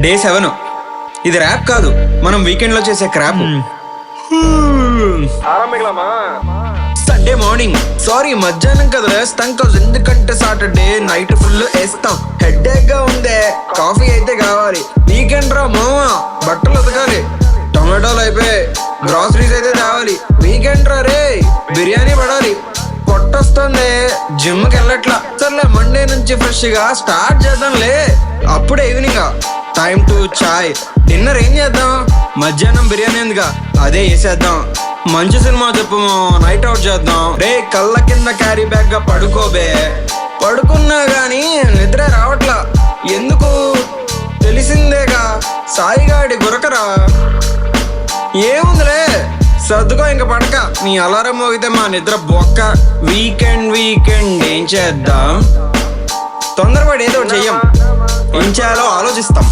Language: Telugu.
డే 7. ఇది ర్యాప్ కాదు, మనం వీకెండ్ లో చేసే క్రాప్. సండే మార్నింగ్, సారీ మధ్యాహ్నం కదా వేస్తాం కాదు, ఎందుకంటే సాటర్డే నైట్ ఫుల్ వేస్తాం. హెడ్ఏక్ గా ఉందే, కాఫీ అయితే కావాలి. వీకెండ్ రా మామ, బట్టలు ఉతకాలి, టొమాటోలు అయిపోయి, గ్రాసరీస్ అయితే తేవాలి. వీకెండ్ రా రే, బిర్యానీ పడాలి. పొట్టొస్తుంది, జిమ్ కి వెళ్ళట్లా. సర్లే మండే నుంచి ఫ్రెష్ గా స్టార్ట్ చేద్దాంలే. అప్పుడే evening, time to chai. Dinner ఏం చేద్దాం? మధ్యాహ్నం బిర్యానీ ఉందిగా, అదే వేసేద్దాం. మంచి సినిమా చెప్పు, నైట్ అవుట్ చేద్దాం. రే కళ్ళ కింద క్యారీ బ్యాగ్ గా పడుకోబే. పడుకున్నా గానీ నిద్ర రావట్లా, ఎందుకు తెలిసిందేగా, సాయిగాడి గురకరా. ఏముందిలే, సర్దుకో ఇంక పడక. నీ అలారం మోగితే మా నిద్ర బొక్క. వీకెండ్ ఏం చేద్దాం? తొందరపడి ఏదో చెయ్యం, ఏం చేయాలో ఆలోచిస్తాం.